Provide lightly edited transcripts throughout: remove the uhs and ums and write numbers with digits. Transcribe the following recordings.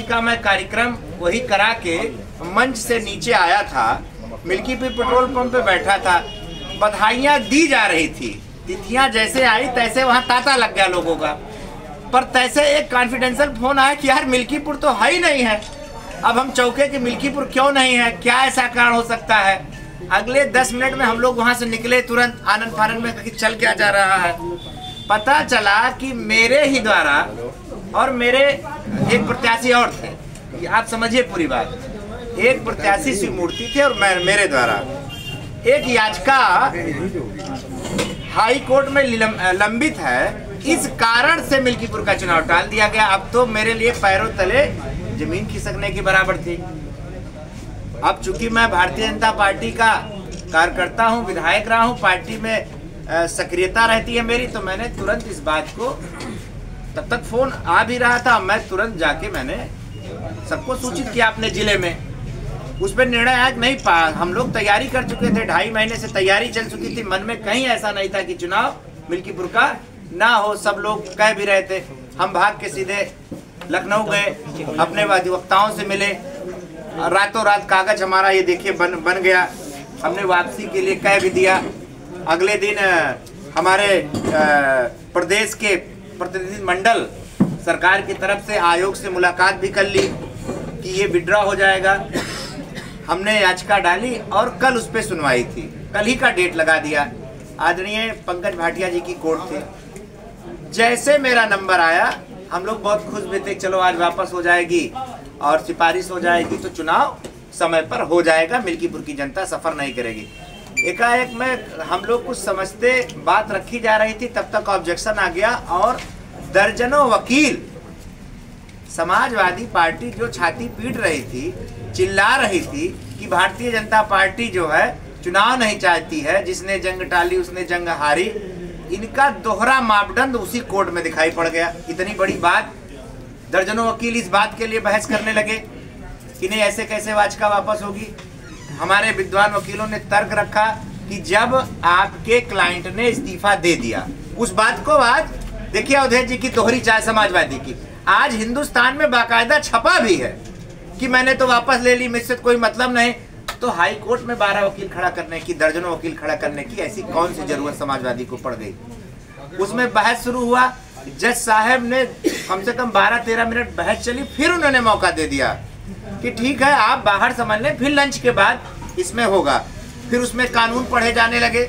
का मैं कार्यक्रम वही करा के मंच से नीचे आया था, मिल्कीपुर पेट्रोल पंप पे बैठा था, बधाइयाँ दी जा रही थी। तिथियाँ जैसे आई तैसे वहाँ तांता लग गया लोगों का। पर तैसे एक कॉन्फिडेंशियल फोन आया कि यार मिल्कीपुर तो है ही नहीं है। अब हम चौके कि मिल्कीपुर क्यों नहीं है, क्या ऐसा कारण हो सकता है। अगले 10 मिनट में हम लोग वहाँ से निकले, तुरंत आनंद फानंद में कि चल क्या जा रहा है। पता चला कि मेरे ही द्वारा और मेरे एक प्रत्याशी और थे, आप समझिए पूरी बात। एक प्रत्याशी शिव मूर्ति थे और मेरे द्वारा एक याचिका हाई कोर्ट में लंबित है। इस कारण से मिल्कीपुर का चुनाव टाल दिया गया। अब तो मेरे लिए पैरों तले जमीन खिसकने के बराबर थी। अब चूंकि मैं भारतीय जनता पार्टी का कार्यकर्ता हूं, विधायक रहा हूं, पार्टी में सक्रियता रहती है मेरी, तो मैंने तुरंत इस बात को, तब तक फोन आ भी रहा था, मैं तुरंत जाके मैंने सबको सूचित किया अपने जिले में। उस पर निर्णय आया कि नहीं, हम लोग तैयारी कर चुके थे, 2.5 महीने से तैयारी चल चुकी थी। मन में कहीं ऐसा नहीं था कि चुनाव मिल्कीपुर का ना हो। सब लोग कह भी रहे थे। हम भाग के सीधे लखनऊ गए, अपने अधिवक्ताओं से मिले, रातों रात कागज हमारा ये देखिए बन गया। हमने वापसी के लिए कह भी दिया। अगले दिन हमारे प्रदेश के प्रतिनिधि मंडल सरकार की तरफ से आयोग से मुलाकात भी कर ली कि ये विड्रॉ हो जाएगा। हमने याचिका डाली और कल उस पर सुनवाई थी, कल ही का डेट लगा दिया। आदरणीय पंकज भाटिया जी की कोर्ट थी। जैसे मेरा नंबर आया, हम लोग बहुत खुश भी थे, चलो आज वापस हो जाएगी और सिफारिश हो जाएगी तो चुनाव समय पर हो जाएगा, मिल्कीपुर की जनता सफर नहीं करेगी। एकाएक में हम लोग कुछ समझते, बात रखी जा रही थी, तब तक ऑब्जेक्शन आ गया और दर्जनों वकील, समाजवादी पार्टी जो छाती पीट रही थी, चिल्ला रही थी कि भारतीय जनता पार्टी जो है चुनाव नहीं चाहती है, जिसने जंग टाली उसने जंग हारी। इनका दोहरा मापदंड उसी कोर्ट में दिखाई पड़ गया। इतनी बड़ी बात, दर्जनों वकील इस बात के लिए बहस करने लगे कि नहीं ऐसे कैसे याचिका वापस होगी। हमारे विद्वान वकीलों ने तर्क रखा कि जब आपके क्लाइंट ने इस्तीफा दे दिया, उस बात को आज देखिए अवधेश जी की दोहरी चाल समाजवादी की, आज हिंदुस्तान में बाकायदा छपा भी है कि मैंने तो वापस ले ली, मुझसे कोई मतलब नहीं। तो हाई कोर्ट में 12 वकील खड़ा करने की, दर्जनों वकील खड़ा करने की ऐसी कौन सी जरूरत समाजवादी को पड़ गई। उसमें बहस शुरू हुआ। जज साहब ने कम से कम 12-13 मिनट बहस चली, फिर उन्होंने मौका दे दिया कि ठीक है आप बाहर समझ लें, फिर लंच के बाद इसमें होगा। फिर उसमें कानून पढ़े जाने लगे।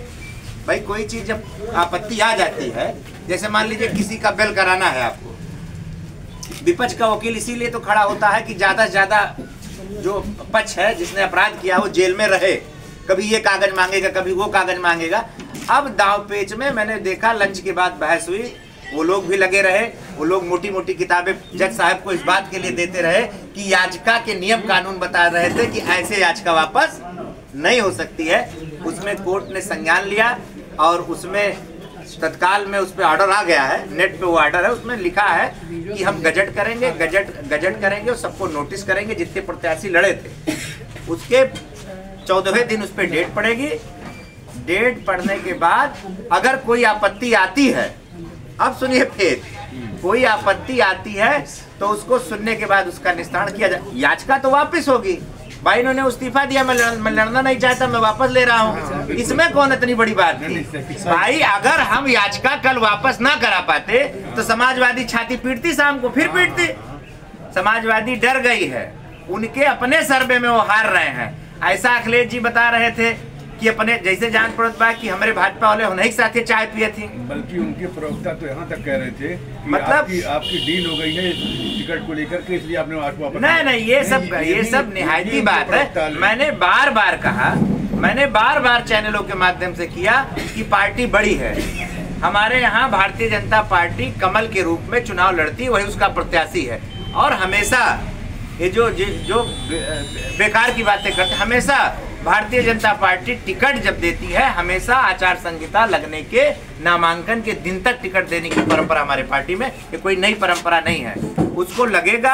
भाई कोई चीज जब आपत्ति आ जाती है, जैसे मान लीजिए किसी का बेल कराना है आपको, विपक्ष का वकील इसीलिए तो खड़ा होता है कि ज्यादा से ज्यादा जो पक्ष है जिसने अपराध किया वो जेल में रहे। कभी ये कागज मांगेगा, कभी वो कागज मांगेगा। अब दाव पेच में मैंने देखा, लंच के बाद बहस हुई, वो लोग भी लगे रहे। वो लोग मोटी मोटी किताबें जज साहब को इस बात के लिए देते रहे कि याचिका के नियम कानून बता रहे थे कि ऐसे याचिका वापस नहीं हो सकती है। उसमें कोर्ट ने संज्ञान लिया और उसमें तत्काल में उस पर ऑर्डर आ गया है, नेट पे वो ऑर्डर है, उसमें लिखा है कि हम गजट करेंगे, गजट करेंगे और सबको नोटिस करेंगे जितने प्रत्याशी लड़े थे। उसके 14वें दिन उस पर डेट पड़ेगी। डेट पड़ने के बाद अगर कोई आपत्ति आती है, अब सुनिए, फिर कोई आपत्ति आती है तो उसको सुनने के बाद उसका निस्तारण किया जाए। याचिका तो वापस होगी। भाई इन्होंने इस्तीफा दिया, मैं लड़ना नहीं चाहता, मैं वापस ले रहा हूँ, इसमें कौन इतनी बड़ी बात थी। भाई अगर हम याचिका कल वापस ना करा पाते तो समाजवादी छाती पीटती, शाम को फिर पीटती। समाजवादी डर गई है, उनके अपने सर्वे में वो हार रहे हैं। ऐसा अखिलेश जी बता रहे थे कि अपने जैसे जान पड़त बा कि हमारे भाजपा वाले उन्हीं के साथ चाय पिए थी। बल्कि उनके प्रवक्ता तो यहाँ तक कह रहे थे कि मतलब आपकी डील हो गई है टिकट को लेकर के, इसलिए आपने वापस नहीं, ये सब निहायती बात है। मैंने बार बार कहा, मैंने बार बार चैनलों के माध्यम से किया कि पार्टी बड़ी है। हमारे यहाँ भारतीय जनता पार्टी कमल के रूप में चुनाव लड़ती, वही उसका प्रत्याशी है। और हमेशा ये जो बेकार की बातें करते, हमेशा भारतीय जनता पार्टी टिकट जब देती है, हमेशा आचार संहिता लगने के, नामांकन के दिन तक टिकट देने की परंपरा हमारे पार्टी में, ये कोई नई परंपरा नहीं है। उसको लगेगा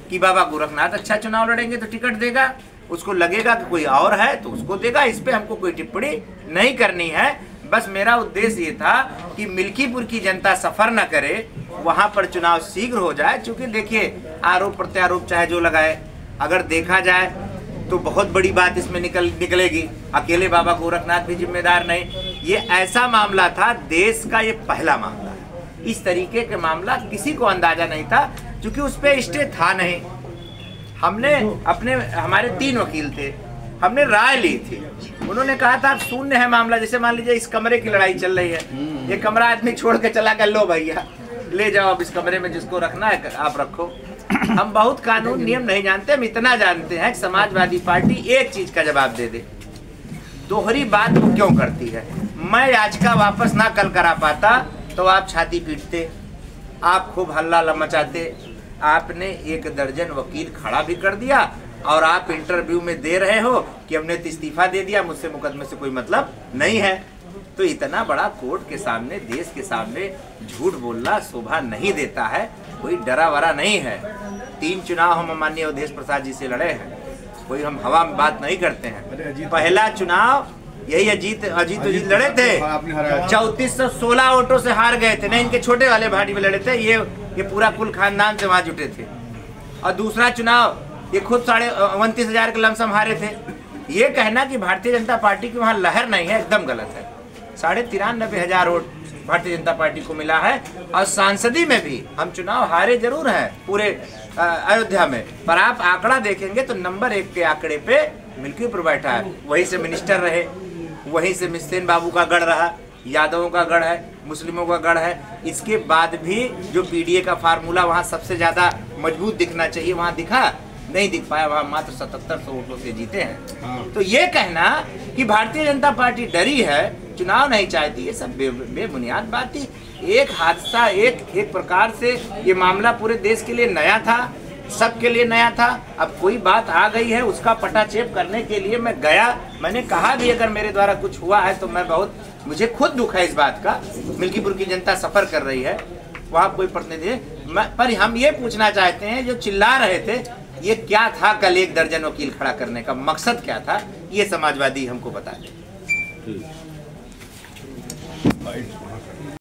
कि बाबा गोरखनाथ अच्छा चुनाव लड़ेंगे तो टिकट देगा, उसको लगेगा कि कोई और है तो उसको देगा। इस पे हमको कोई टिप्पणी नहीं करनी है। बस मेरा उद्देश्य ये था कि मिल्कीपुर की जनता सफर न करे, वहां पर चुनाव शीघ्र हो जाए। क्योंकि देखिए, आरोप प्रत्यारोप चाहे जो लगाए, अगर देखा जाए तो बहुत बड़ी बात इसमें निकलेगी। अकेले बाबा गोरखनाथ भी जिम्मेदार नहीं। ये ऐसा मामला था, देश का ये पहला मामला है। इस तरीके के मामला किसी को अंदाजा नहीं था, क्योंकि उस पर स्टे था नहीं। हमने हमारे 3 वकील थे, हमने राय ली थी। उन्होंने कहा था शून्य है मामला। जैसे मान लीजिए इस कमरे की लड़ाई चल रही है, ये कमरा आदमी छोड़ के चला कर, लो भैया ले जाओ, अब इस कमरे में जिसको रखना है आप रखो। हम बहुत कानून नियम नहीं जानते, हम इतना जानते हैं कि समाजवादी पार्टी एक चीज का जवाब दे दे, दोहरी बात वो क्यों करती है। मैं याचिका वापस ना कल करा पाता तो आप छाती पीटते, आप खूब हल्ला मचाते। आपने 1 दर्जन वकील खड़ा भी कर दिया और आप इंटरव्यू में दे रहे हो कि हमने तो इस्तीफा दे दिया, मुझसे मुकदमे से कोई मतलब नहीं है। तो इतना बड़ा कोर्ट के सामने, देश के सामने झूठ बोलना शोभा नहीं देता है। कोई डरा वरा नहीं है। 3 चुनाव हम माननीय अवधेश प्रसाद जी से लड़े हैं, कोई हम हवा में बात नहीं करते हैं। पहला चुनाव यही अजीत लड़े थे, 3416 वोटों से हार गए थे। नहीं, इनके छोटे वाले भाटी में लड़े थे, ये पूरा कुल खानदान से वहां जुटे थे। और दूसरा चुनाव ये खुद 29,500 के लमसम हारे थे। ये कहना कि भारतीय जनता पार्टी की वहां लहर नहीं है, एकदम गलत है। 93,500 वोट भारतीय जनता पार्टी को मिला है। और सांसदी में भी हम चुनाव हारे जरूर हैं पूरे अयोध्या में, पर आप आंकड़ा देखेंगे तो नंबर 1 के आंकड़े पे मिल्कीपुर बैठा है। वहीं से मिनिस्टर रहे, वहीं से मिस्तेन बाबू का गढ़ रहा, यादवों का गढ़ है, मुस्लिमों का गढ़ है। इसके बाद भी जो पीडीए का फार्मूला वहाँ सबसे ज्यादा मजबूत दिखना चाहिए, वहाँ दिखा नहीं, दिख पाया। वहाँ मात्र 7700 वोटों से जीते हैं। तो ये कहना कि भारतीय जनता पार्टी डरी है, चुनाव नहीं चाहती, ये सब बेबुनियाद बात थी। एक हादसा, एक प्रकार से ये मामला पूरे देश के लिए नया था, सबके लिए नया था। अब कोई बात आ गई है, उसका पटाक्षेप करने के लिए मैं गया। मैंने कहा भी अगर मेरे द्वारा कुछ हुआ है तो मुझे खुद दुख है इस बात का। मिल्कीपुर की जनता सफर कर रही है, वहाँ कोई प्रतिनिधि। पर हम ये पूछना चाहते हैं, जो चिल्ला रहे थे, ये क्या था कल 1 दर्जन वकील खड़ा करने का मकसद क्या था, ये समाजवादी हमको बता दें।